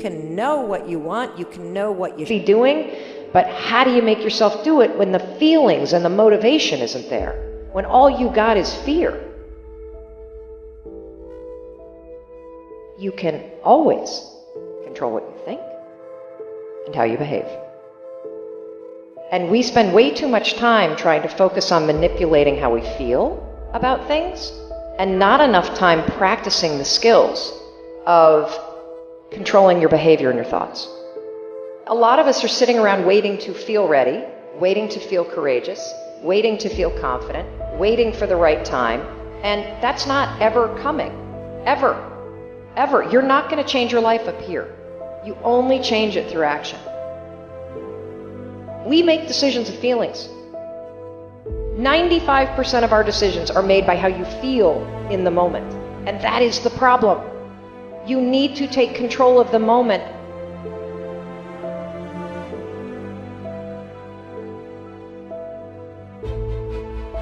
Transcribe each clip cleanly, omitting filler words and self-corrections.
can know what you want, you can know what you should be doing, but how do you make yourself do it when the feelings and the motivation isn't there? When all you got is fear? You can always control what you think and how you behave. And we spend way too much time trying to focus on manipulating how we feel about things, and not enough time practicing the skills of controlling your behavior and your thoughts. A lot of us are sitting around waiting to feel ready, waiting to feel courageous, waiting to feel confident, waiting for the right time, and that's not ever coming. Ever. Ever. You're not going to change your life up here. You only change it through action. We make decisions of feelings. 95% of our decisions are made by how you feel in the moment. And that is the problem. You need to take control of the moment.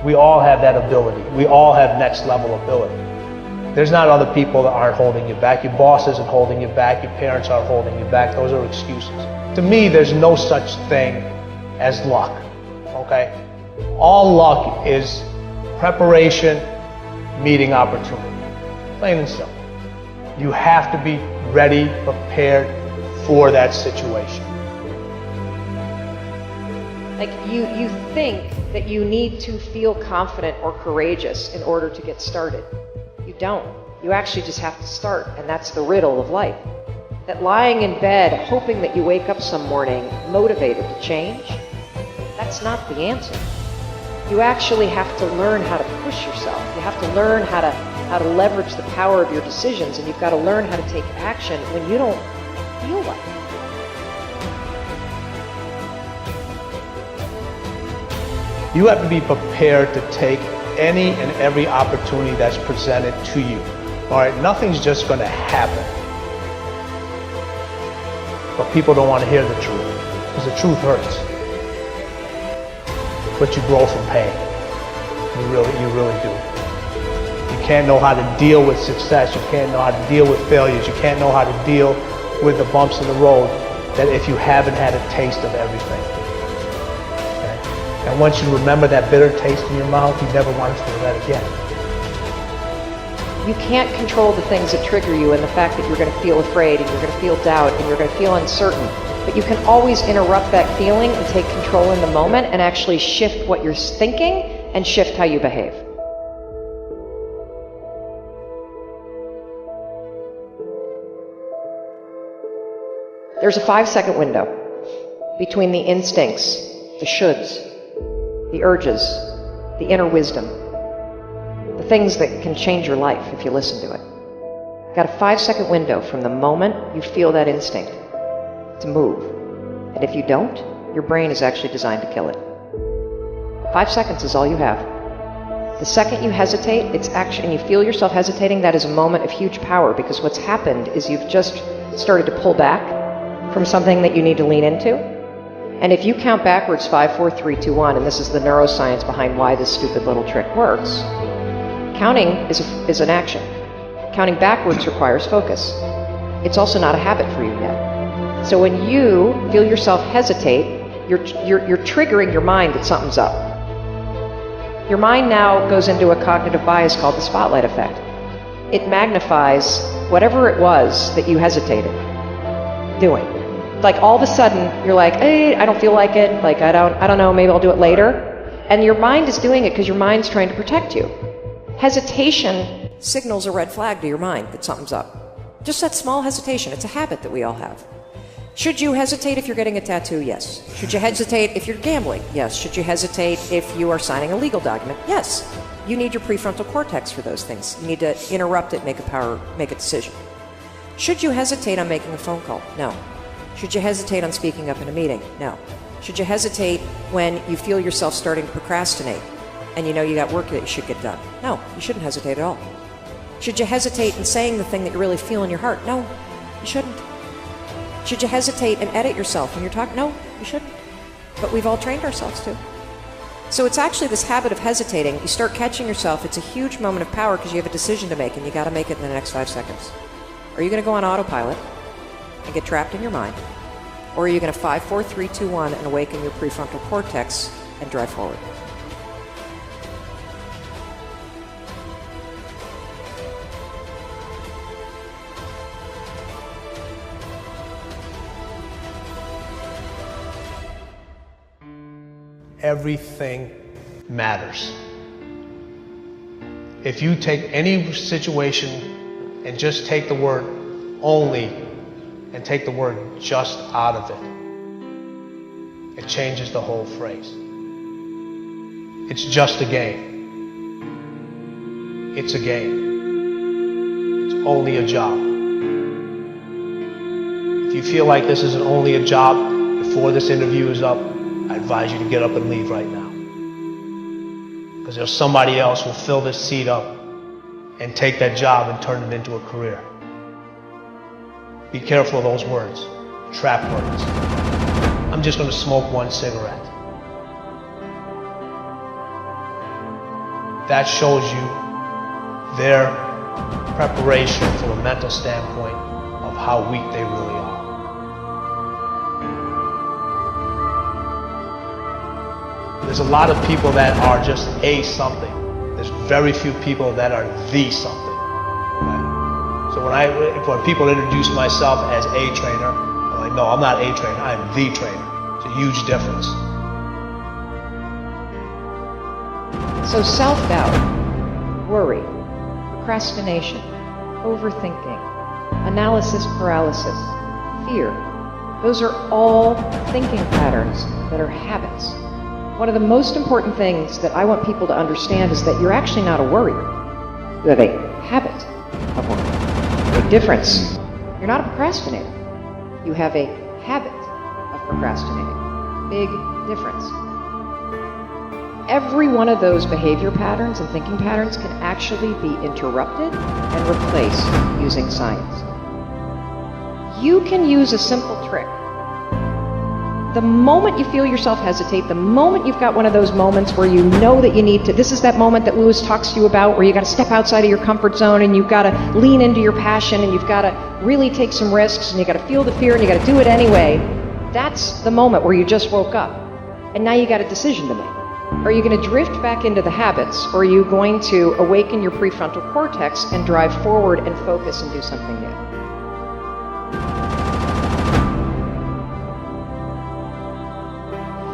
We all have that ability. We all have next level ability. There's not other people that aren't holding you back. Your boss isn't holding you back. Your parents aren't holding you back. Those are excuses. To me, there's no such thing as luck, okay? All luck is preparation meeting opportunity. Plain and simple. You have to be ready, prepared for that situation. Like you think that you need to feel confident or courageous in order to get started. You don't. You actually just have to start, and that's the riddle of life. That lying in bed, hoping that you wake up some morning motivated to change, that's not the answer. You actually have to learn how to push yourself. You have to learn how to leverage the power of your decisions, and you've got to learn how to take action when you don't feel like it. You have to be prepared to take any and every opportunity that's presented to you. All right, nothing's just going to happen. But people don't want to hear the truth, because the truth hurts. But you grow from pain. You really do. You can't know how to deal with success. You can't know how to deal with failures. You can't know how to deal with the bumps in the road that if you haven't had a taste of everything. And once you remember that bitter taste in your mouth, you never want to feel that again. You can't control the things that trigger you, and the fact that you're going to feel afraid, and you're going to feel doubt, and you're going to feel uncertain. But you can always interrupt that feeling and take control in the moment and actually shift what you're thinking and shift how you behave. There's a 5-second window between the instincts, the shoulds, the urges, the inner wisdom, the things that can change your life if you listen to it. You've got a 5-second window from the moment you feel that instinct to move. And if you don't, your brain is actually designed to kill it. 5 seconds is all you have. The second you hesitate, it's actually, and you feel yourself hesitating, that is a moment of huge power, because what's happened is you've just started to pull back from something that you need to lean into. And if you count backwards 5, 4, 3, 2, 1, and this is the neuroscience behind why this stupid little trick works, counting is an action. Counting backwards requires focus. It's also not a habit for you yet. So when you feel yourself hesitate, you're triggering your mind that something's up. Your mind now goes into a cognitive bias called the spotlight effect. It magnifies whatever it was that you hesitated doing. Like all of a sudden, you're like, hey, I don't feel like it. Like, I don't know, maybe I'll do it later. And your mind is doing it because your mind's trying to protect you. Hesitation signals a red flag to your mind that something's up. Just that small hesitation. It's a habit that we all have. Should you hesitate if you're getting a tattoo? Yes. Should you hesitate if you're gambling? Yes. Should you hesitate if you are signing a legal document? Yes. You need your prefrontal cortex for those things. You need to interrupt it, make a decision. Should you hesitate on making a phone call? No. Should you hesitate on speaking up in a meeting? No. Should you hesitate when you feel yourself starting to procrastinate and you know you got work that you should get done? No, you shouldn't hesitate at all. Should you hesitate in saying the thing that you really feel in your heart? No, you shouldn't. Should you hesitate and edit yourself when you're talking? No, you shouldn't. But we've all trained ourselves to. So it's actually this habit of hesitating. You start catching yourself. It's a huge moment of power because you have a decision to make, and you got to make it in the next 5 seconds. Are you going to go on autopilot? and get trapped in your mind? Or are you going to 5, 4, 3, 2, 1 and awaken your prefrontal cortex and drive forward? Everything matters. If you take any situation and just take the word only and take the word just out of it, it changes the whole phrase. It's just a game. It's a game. It's only a job. If you feel like this is only a job before this interview is up, I advise you to get up and leave right now. Because there's somebody else who will fill this seat up and take that job and turn it into a career. Be careful of those words, trap words. I'm just going to smoke one cigarette. That shows you their preparation from a mental standpoint of how weak they really are. There's a lot of people that are just a something. There's very few people that are the something. Right? So when people introduce myself as a trainer, I'm like, no, I'm not a trainer, I'm the trainer. It's a huge difference. So self-doubt, worry, procrastination, overthinking, analysis paralysis, fear, those are all thinking patterns that are habits. One of the most important things that I want people to understand is that you're actually not a worrier. You have a habit of worrying. Big difference. You're not a procrastinator. You have a habit of procrastinating. Big difference. Every one of those behavior patterns and thinking patterns can actually be interrupted and replaced using science. You can use a simple trick. The moment you feel yourself hesitate, the moment you've got one of those moments where you know that you need to, this is that moment that Lewis talks to you about where you got to step outside of your comfort zone and you've got to lean into your passion and you've got to really take some risks and you got to feel the fear and you got to do it anyway. That's the moment where you just woke up and now you got a decision to make. Are you going to drift back into the habits, or are you going to awaken your prefrontal cortex and drive forward and focus and do something new?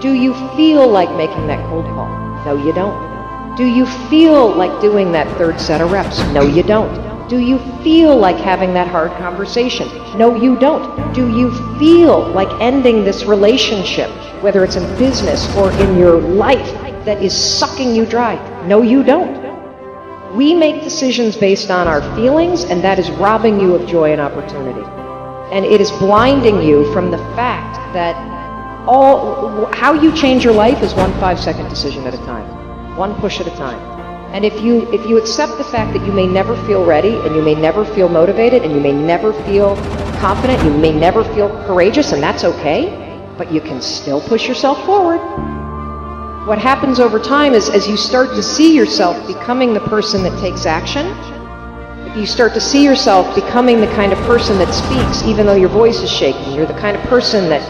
Do you feel like making that cold call? No, you don't. Do you feel like doing that third set of reps? No, you don't. Do you feel like having that hard conversation? No, you don't. Do you feel like ending this relationship, whether it's in business or in your life, that is sucking you dry? No, you don't. We make decisions based on our feelings, and that is robbing you of joy and opportunity. And it is blinding you from the fact that how you change your life is one 5-second decision at a time, one push at a time. And if you accept the fact that you may never feel ready, and you may never feel motivated, and you may never feel confident, you may never feel courageous, and that's okay, but you can still push yourself forward. What happens over time is, as you start to see yourself becoming the person that takes action, if you start to see yourself becoming the kind of person that speaks even though your voice is shaking, you're the kind of person that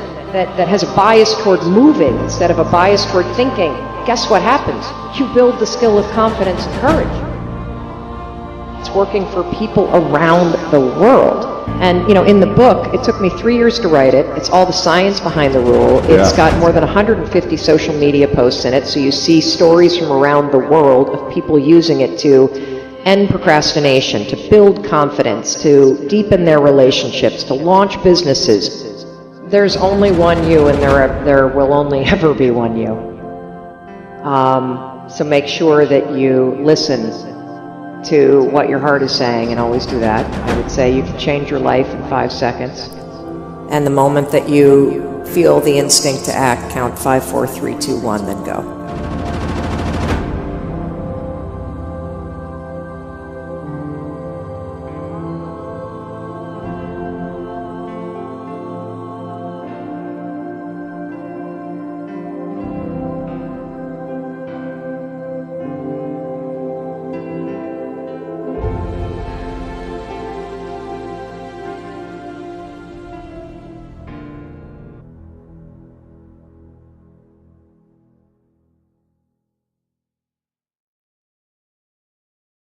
has a bias toward moving instead of a bias toward thinking, guess what happens? You build the skill of confidence and courage. It's working for people around the world. And, in the book, it took me 3 years to write it. It's all the science behind the rule. It's got more than 150 social media posts in it, so you see stories from around the world of people using it to end procrastination, to build confidence, to deepen their relationships, to launch businesses. There's only one you, and there will only ever be one you. So make sure that you listen to what your heart is saying, and always do that. I would say you can change your life in 5 seconds. And the moment that you feel the instinct to act, count 5, 4, 3, 2, 1, then go.